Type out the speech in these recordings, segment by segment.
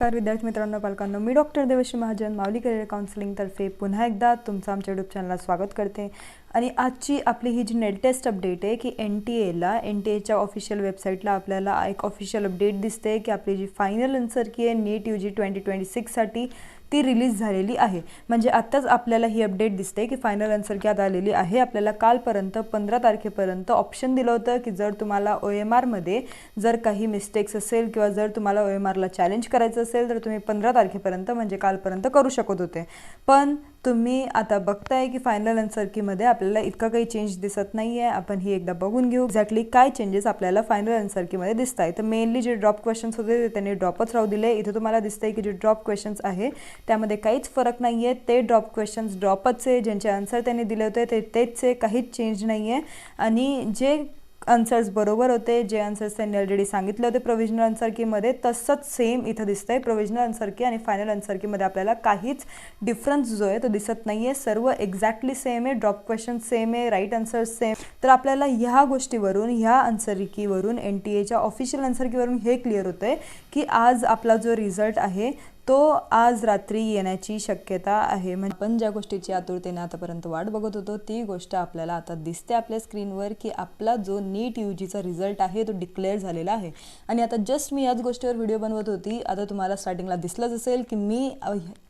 नमस्कार विद्यार्थी मित्रांनो, पालकांनो, मी डॉक्टर देवश्री महाजन माऊली करिअर काउन्सिलिंग तर्फे पुन्हा एकदा तुमचं आमच्या यूट्यूब चॅनलला स्वागत करते। आणि आजची आपली ही जी नेट टेस्ट अपडेट आहे की NTA ऑफिशियल वेबसाईटला आपल्याला एक ऑफिशियल अपडेट दिसते की आपली जी फायनल आन्सर की आहे नीट UG 2026 साठी ती रिलीज झालेली आहे। म्हणजे आत्ताच आपल्याला ही अपडेट दिसते की फायनल आन्सर की आता आलेली आहे। आपल्याला कालपर्यंत 15 तारखेपर्यंत ऑप्शन दिलं होतं की जर तुम्हाला OMR मध्ये जर काही मिस्टेक्स असेल किंवा जर तुम्हाला OMR ला चॅलेंज करायचं असेल तर तुम्ही 15 तारखेपर्यंत म्हणजे कालपर्यंत करू शकत होते। पण तुम्ही आता बघताय की फायनल आन्सर की मध्ये आपल्याला इतका काही चेंज दिसत नाहीये। आपण ही एकदा बघून घेऊ एक्झॅक्टली काय चेंजेस आपल्याला फायनल आन्सर की मध्ये दिसताय। तर मेनली जे ड्रॉप क्वेश्चन्स होते त्यांनी ड्रॉपच राहू दिले। इथे तुम्हाला दिसतंय की जे ड्रॉप क्वेश्चन्स आहे त्यामध्ये काहीच फरक नाहीये, ते ड्रॉप क्वेश्चन्स ड्रॉपच आहे। ज्यांचे आन्सर त्यांनी दिले होते ते तेच आहे, काहीच चेंज नाहीये। आणि जे आन्सर्स बरोबर होते, जे आन्सर्स त्यांनी ऑलरेडी सांगितले होते प्रोविजनल आन्सर की मध्ये तसंच सेम इथं दिसतंय। प्रोविजनल आन्सर की आणि फायनल आन्सर की मध्ये आपल्याला काहीच डिफरन्स जो आहे तो दिसत नाहीये, सर्व एक्झॅक्टली सेम आहे। ड्रॉप क्वेश्चन सेम आहे, राईट आन्सर्स सेम। तर आपल्याला ह्या गोष्टीवरून ह्या आन्सर कीवरून NTA ऑफिशियल आन्सर कीवरून हे क्लिअर होतंय की आज आपला जो रिझल्ट आहे तो आज रात्री येण्याची शक्यता आहे। म्हणजे आपण ज्या गोष्टीची आतुरतेने आतापर्यंत वाट बघत होतो ती गोष्ट आपल्याला आता दिसते आपल्या स्क्रीनवर की आपला जो नीट UGचा रिझल्ट आहे तो डिक्लेअर झालेला आहे। आणि आता जस्ट मी याच गोष्टीवर व्हिडिओ बनवत होती। आता तुम्हाला स्टार्टिंगला दिसलंच असेल की मी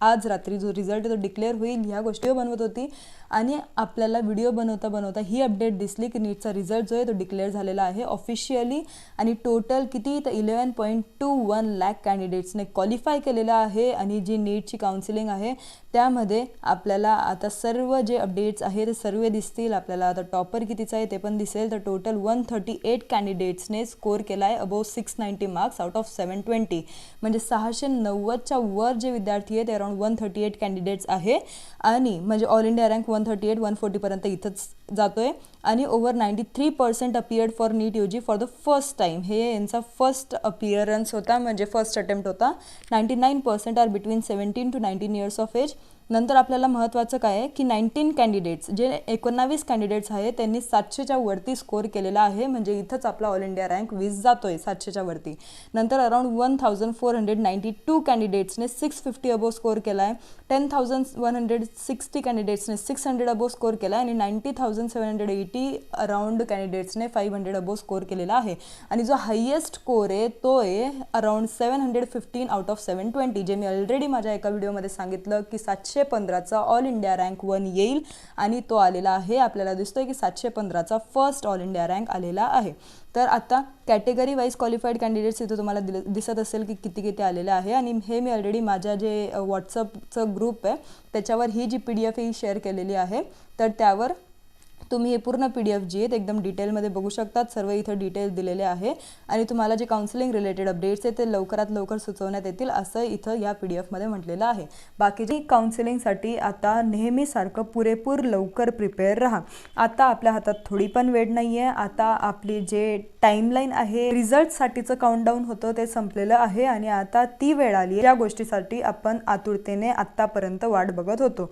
आज रात्री जो रिझल्ट तो डिक्लेअर होईल ह्या गोष्टी बनवत होती आणि आपल्याला व्हिडिओ बनवता ही अपडेट दिसली की नीटचा रिझल्ट जो आहे तो डिक्लेअर झालेला आहे ऑफिशियली। आणि टोटल किती तर 11.21 लाख कॅन्डिडेट्सने क्वालिफाय केलेला आहे। आणि जी नीटची काउन्सिलिंग आहे त्यामध्ये आपल्याला आता सर्व जे अपडेट्स आहेत ते सर्व दिसतील। आपल्याला आता टॉपर कितीचा आहे ते पण दिसेल। तर टोटल 138 कॅन्डिडेट्सने स्कोर केला आहे अबोव 690 मार्क्स आउट ऑफ 720। म्हणजे 690च्या वर जे विद्यार्थी आहेत ते अराउंड 138 कॅन्डिडेट्स आहे। आणि म्हणजे ऑल इंडिया रँक 138 140 पर्यंत इथंच जातोय। आणि over 93% appeared for NEET UG for the first time. हे यांचा फर्स्ट अपिअरन्स होता, म्हणजे फर्स्ट अटेम्प्ट होता। 99% are between 17 to 19 years of age. नंतर आपल्याला महत्त्वाचं काय आहे की 19 कॅन्डिडेट्स जे 19 कॅन्डिडेट्स आहेत त्यांनी 700च्या वरती स्कोर केलेला आहे। म्हणजे इथंच आपला ऑल इंडिया रँक 20 जातोय 700च्या वरती। नंतर अराउंड 1492 कॅन्डिडेट्सने 650 अबोव स्कोर केला आहे। 10,160 कॅन्डिडेट्सने 600 अबोव स्कोर केला आहे। आणि 90,780 अराउंड कॅन्डिडेट्सने 500 अबोव स्कोर केलेला आहे। आणि जो हायेस्ट स्कोर आहे तो आहे अराउंड 715 आउट ऑफ 720, जे मी ऑलरेडी माझ्या एका व्हिडिओमध्ये सांगितलं की 715चा ऑल इंडिया रँक 1 येईल। आणि तो आलेला आहे। आपल्याला दिसतोय की 715चा फर्स्ट ऑल इंडिया रँक आलेला आहे। तर आता कॅटेगरी वाईज क्वालिफाईड कॅन्डिडेट्स इथं तुम्हाला दिसत असेल की किती किती आलेले आहे। आणि हे मी ऑलरेडी माझ्या जे व्हॉट्सअपचं ग्रुप आहे त्याच्यावर ही जी PDF ही शेअर केलेली आहे। तर त्यावर तुम्ही हे पूर्ण PDF जी आहेत एकदम डिटेलमध्ये बघू शकतात। सर्व इथं डिटेल्स दिलेले आहे। आणि तुम्हाला जे काउन्सिलिंग रिलेटेड अपडेट्स आहेत ते लवकरात लवकर सुचवण्यात येतील असं इथं या PDF मध्ये म्हटलेलं आहे। बाकीची काउन्सिलिंगसाठी आता नेहमीसारखं पुरेपूर लवकर प्रिपेअर राहा। आता आपल्या हातात थोडी पण वेळ नाहीये। आता आपली जे टाईमलाईन आहे रिझल्टसाठीचं काउंटडाऊन होतं ते संपलेलं आहे। आणि आता ती वेळ आली या गोष्टीसाठी आपण आतुरतेने आत्तापर्यंत वाट बघत होतो।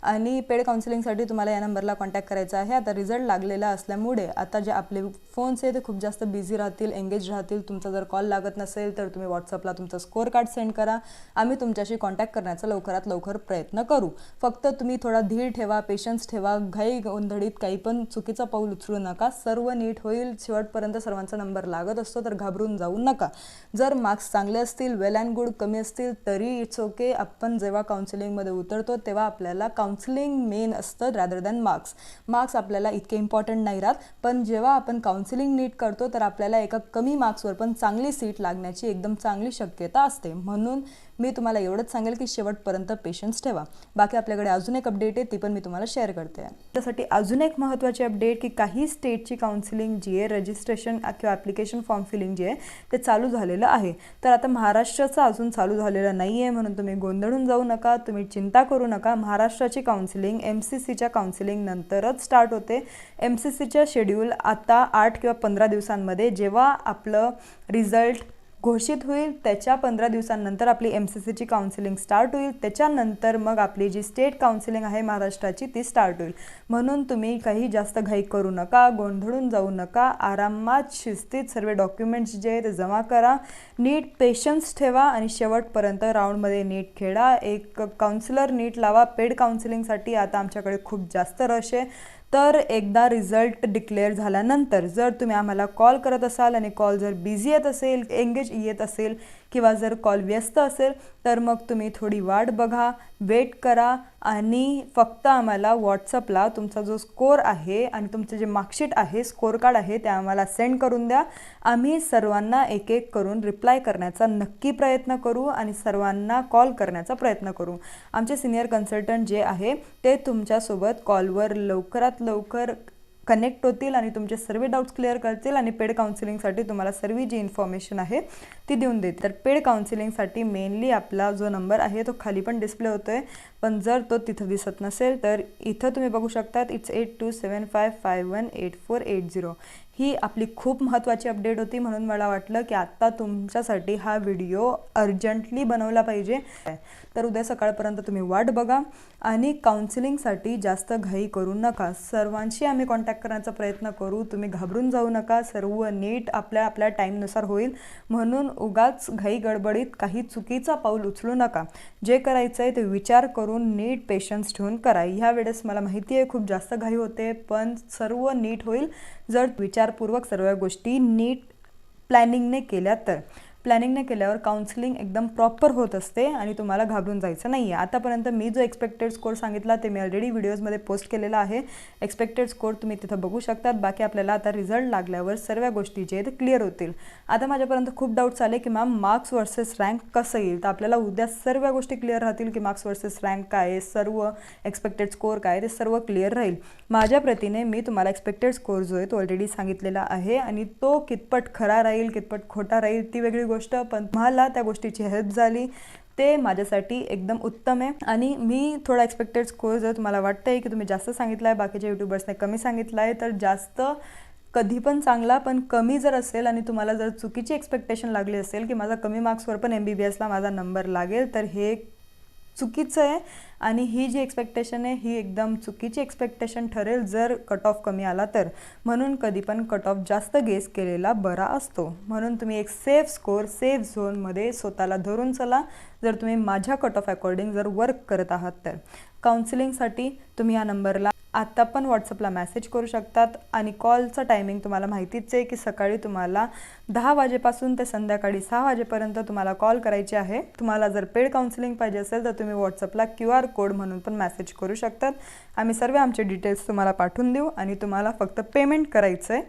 आणि पेड काउन्सिलिंगसाठी तुम्हाला या नंबरला कॉन्टॅक्ट करायचा आहे। आता रिझल्ट लागलेला असल्यामुळे आता जे आपले फोन्स आहे ते खूप जास्त बिझी राहतील, एंगेज राहतील। तुमचा जर कॉल लागत नसेल तर तुम्ही व्हॉट्सअपला तुमचं स्कोअर कार्ड सेंड करा, आम्ही तुमच्याशी कॉन्टॅक्ट करण्याचा लवकरात लवकर प्रयत्न करू। फक्त तुम्ही थोडा धीर ठेवा, पेशन्स ठेवा, घाई गोंधळीत काही पण चुकीचं पाऊल उचलू नका। सर्व नीट होईल, शेवटपर्यंत सर्वांचा नंबर लागत असतो, तर घाबरून जाऊ नका। जर मार्क्स चांगले असतील, वेल अँड गुड, कमी असतील तरी इट्स ओके। आपण जेव्हा काउन्सिलिंगमध्ये उतरतो तेव्हा आपल्याला काउन्सिलिंग मेन असतं रॅदर दॅन मार्क्स आपल्याला इतके इम्पॉर्टंट नाही राहत। पण जेव्हा आपण काउन्सिलिंग नीट करतो तर आपल्याला एका कमी मार्क्सवर पण चांगली सीट लागण्याची एकदम चांगली शक्यता असते। म्हणून मी तुम्हाला एवढंच सांगेल की शेवटपर्यंत पेशन्स ठेवा। बाकी आपल्याकडे अजून एक अपडेट आहे ती पण मी तुम्हाला शेअर करते। त्यासाठी अजून एक महत्त्वाची अपडेट की काही स्टेटची काउन्सिलिंग जी आहे रजिस्ट्रेशन किंवा ॲप्लिकेशन फॉर्म फिलिंग जे आहे ते चालू झालेलं आहे। तर आता महाराष्ट्राचं अजून चालू झालेलं नाही आहे, म्हणून तुम्ही गोंधळून जाऊ नका, तुम्ही चिंता करू नका। महाराष्ट्राची काउन्सिलिंग MCCच्या काउन्सिलिंग नंतरच स्टार्ट होते। MCCच्या शेड्यूल आता 8 किंवा 15 दिवसांमध्ये जेव्हा आपलं रिझल्ट घोषित होईल त्याच्या 15 दिवसांनंतर आपली MCCची काउन्सिलिंग स्टार्ट होईल. त्याच्यानंतर मग आपली जी स्टेट काउन्सिलिंग आहे महाराष्ट्राची ती स्टार्ट होईल. म्हणून तुम्ही काही जास्त घाई करू नका, गोंधळून जाऊ नका. आरामात शिस्तीत सर्व डॉक्युमेंट्स जे आहे ते जमा करा. नीट पेशन्स ठेवा आणि शेवटपर्यंत राऊंडमध्ये नीट खेळा. एक काउन्सिलर नीट लावा. पेड काउन्सिलिंगसाठी आता आमच्याकडे खूप जास्त रश आहे. तर एकदा रिझल्ट डिक्लेअर झाल्यानंतर जर तुम्ही आम्हाला कॉल करत असाल आणि कॉल जर बिझी येत असेल, एंगेज येत असेल किंवा जर कॉल व्यस्त असेल तर मग तुम्ही थोडी वाट बघा, वेट करा आणि फक्त आम्हाला व्हॉट्सअपला तुमचा जो स्कोर आहे आणि तुमचे जे मार्कशीट आहे, स्कोर कार्ड आहे ते आम्हाला सेंड करून द्या. आम्ही सर्वांना एक एक करून रिप्लाय करण्याचा नक्की प्रयत्न करू आणि सर्वांना कॉल करण्याचा प्रयत्न करू. आमचे सिनियर कन्सल्टंट जे आहे ते तुमच्यासोबत कॉलवर लवकरात लवकर कनेक्ट होतील आणि तुमचे सर्व डाऊट्स क्लिअर करतील आणि पेड काउन्सिलिंगसाठी तुम्हाला सर्व जी इन्फॉर्मेशन आहे ती देऊन देतील. तर पेड काउन्सिलिंगसाठी मेनली आपला जो नंबर आहे तो खाली पण डिस्प्ले होतो आहे, पण जर तो तिथं दिसत नसेल तर इथं तुम्ही बघू शकतात. इट्स 8275518480. ही आपली खूप महत्त्वाची अपडेट होती, म्हणून मला वाटलं की आत्ता तुमच्यासाठी हा व्हिडिओ अर्जंटली बनवला पाहिजे. तर उद्या सकाळपर्यंत तुम्ही वाट बघा आणि काउन्सिलिंगसाठी जास्त घाई करू नका. सर्वांशी आम्ही कॉन्टॅक्ट करण्याचा प्रयत्न करू. तुम्ही घाबरून जाऊ नका. सर्व नीट आपल्या टाईमनुसार होईल, म्हणून उगाच घाई गडबडीत काही चुकीचा पाऊल उचलू नका. जे करायचं आहे ते विचार करून नीट पेशन्स ठेवून करा. ह्या वेळेस मला माहिती आहे खूप जास्त घाई होते, पण सर्व नीट होईल जर विचारपूर्वक सर्व गोष्टी नीट प्लॅनिंगने केल्या तर. प्लॅनिंगने केल्यावर काउन्सिलिंग एकदम प्रॉपर होत असते आणि तुम्हाला घाबरून जायचं नाही आहे. आतापर्यंत मी जो एक्सपेक्टेड स्कोर सांगितला ते मी ऑलरेडी व्हिडिओजमध्ये पोस्ट केलेला आहे. एक्सपेक्टेड स्कोर तुम्ही तिथं बघू शकतात. बाकी आपल्याला आता रिझल्ट लागल्यावर सर्व गोष्टी जे आहेत ते क्लिअर होतील. आता माझ्यापर्यंत खूप डाऊट्स आले की मॅम मार्क्स वर्सेस रँक कसं येईल. तर आपल्याला उद्या सर्व गोष्टी क्लिअर राहतील की मार्क्स वर्सेस रँक काय आहे, सर्व एक्सपेक्टेड स्कोर काय आहे, ते सर्व क्लिअर राहील. माझ्या प्रतीने मी तुम्हाला एक्सपेक्टेड स्कोर जो आहे तो ऑलरेडी सांगितलेला आहे आणि तो कितपत खरा राहील कितपत खोटा राहील ती वेगळी गोष्ट, पण मला त्या गोष्टीची हेल्प झाली ते माझ्यासाठी एकदम उत्तम आहे. आणि मी थोडा एक्सपेक्टेड स्कोर जर तुम्हाला वाटतं आहे की तुम्ही जास्त सांगितला आहे, बाकीच्या यूट्यूबर्सने कमी सांगितलं आहे, तर जास्त कधी पण चांगला, पण कमी जर असेल आणि तुम्हाला जर चुकीची एक्सपेक्टेशन लागली असेल की माझा कमी मार्क्सवर पण MBBSला माझा नंबर लागेल, तर हे चुकीचं आहे. आणि ही जी एक्सपेक्टेशन आहे ही एकदम चुकीची एक्सपेक्टेशन ठरेल जर कट ऑफ कमी आला तर. म्हणून कधी पण कट ऑफ जास्त गेस केलेला बरा असतो. म्हणून तुम्ही एक सेफ स्कोर, सेफ झोनमध्ये स्वतःला धरून चला जर तुम्ही माझ्या कट ऑफ अकॉर्डिंग जर वर्क करत आहात तर. काउन्सिलिंगसाठी तुम्ही या नंबरला आता पण व्हॉट्सअपला मेसेज करू शकतात आणि कॉलचं टायमिंग तुम्हाला माहितीच आहे की सकाळी तुम्हाला 10 वाजेपासून ते संध्याकाळी 6 वाजेपर्यंत तुम्हाला कॉल करायचे आहे. तुम्हाला जर पेड काउन्सिलिंग पाहिजे असेल तर तुम्ही व्हॉट्सअपला QR कोड म्हणून पण मेसेज करू शकतात. आम्ही सर्व आमचे डिटेल्स तुम्हाला पाठवून देऊ आणि तुम्हाला फक्त पेमेंट करायचं आहे.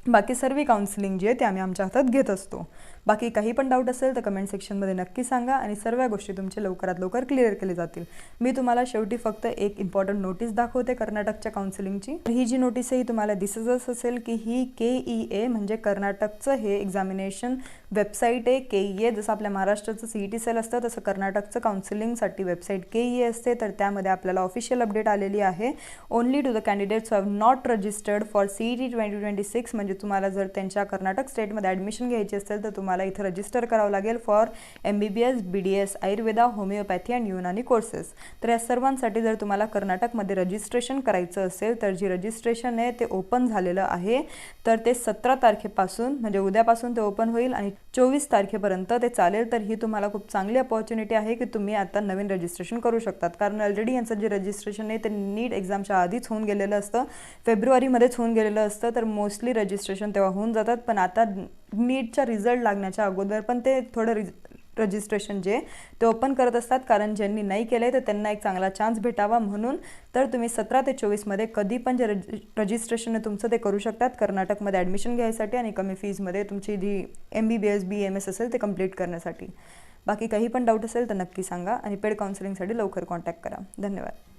बाकी सर्व काउन्सिलिंग जे आहे ते आम्ही आमच्या हातात घेत असतो. बाकी काही पण डाऊट असेल तर कमेंट सेक्शनमध्ये नक्की सांगा आणि सर्व गोष्टी तुमचे लवकरात लवकर क्लिअर केले जातील. मी तुम्हाला शेवटी फक्त एक इम्पॉर्टंट नोटीस दाखवते कर्नाटकच्या काउन्सिलिंगची. ही जी नोटीस आहे ही तुम्हाला दिसतच असेल की ही KEA म्हणजे कर्नाटकचं हे एक्झामिनेशन वेबसाईट आहे. KEA जसं आपल्या महाराष्ट्राचं CET सेल असतं तसं कर्नाटकचं काउन्सिलिंगसाठी वेबसाईट KEA असते. तर त्यामध्ये आपल्याला ऑफिशियल अपडेट आलेली आहे. Only to the candidates have not registered for CET 2026. म्हणजे तुम्हाला जर त्यांच्या कर्नाटक स्टेटमध्ये ॲडमिशन घ्यायची असेल तर तुम्हाला इथं रजिस्टर करावं लागेल for MBBS, BDS, Ayurveda, homeopathy आणि युनानी कोर्सेस. तर या सर्वांसाठी जर तुम्हाला कर्नाटकमध्ये रजिस्ट्रेशन करायचं असेल तर जी रजिस्ट्रेशन आहे ते ओपन झालेलं आहे. तर ते 17 तारखेपासून म्हणजे उद्यापासून ते ओपन होईल आणि 24 तारखेपर्यंत ते चालेल. तर ही तुम्हाला खूप चांगली अपॉर्च्युनिटी आहे की तुम्ही आता नवीन रजिस्ट्रेशन करू शकतात. कारण ऑलरेडी यांचं जे रजिस्ट्रेशन आहे ते नीट एक्झामच्या आधीच होऊन गेलेलं असतं, फेब्रुवारीमध्येच होऊन गेलेलं असतं. तर मोस्टली रजिस्ट्रेशन तेव्हा होऊन जातात, पण आता नीटचा रिझल्ट लागण्याच्या अगोदर पण ते थोडं रजिस्ट्रेशन जे ते ओपन करत असतात. कारण ज्यांनी नाही केलं आहे तर त्यांना एक चांगला चान्स भेटावा म्हणून. तर तुम्ही 17 ते 24मध्ये कधी पण जे रजिस्ट्रेशन आहे तुमचं ते करू शकतात कर्नाटकमध्ये ॲडमिशन घ्यायसाठी आणि कमी फीजमध्ये तुमची जी MBBS BMS असेल ते कंप्लीट करण्यासाठी. बाकी काही पण डाऊट असेल तर नक्की सांगा आणि पेड काउन्सिलिंगसाठी लवकर कॉन्टॅक्ट करा. धन्यवाद.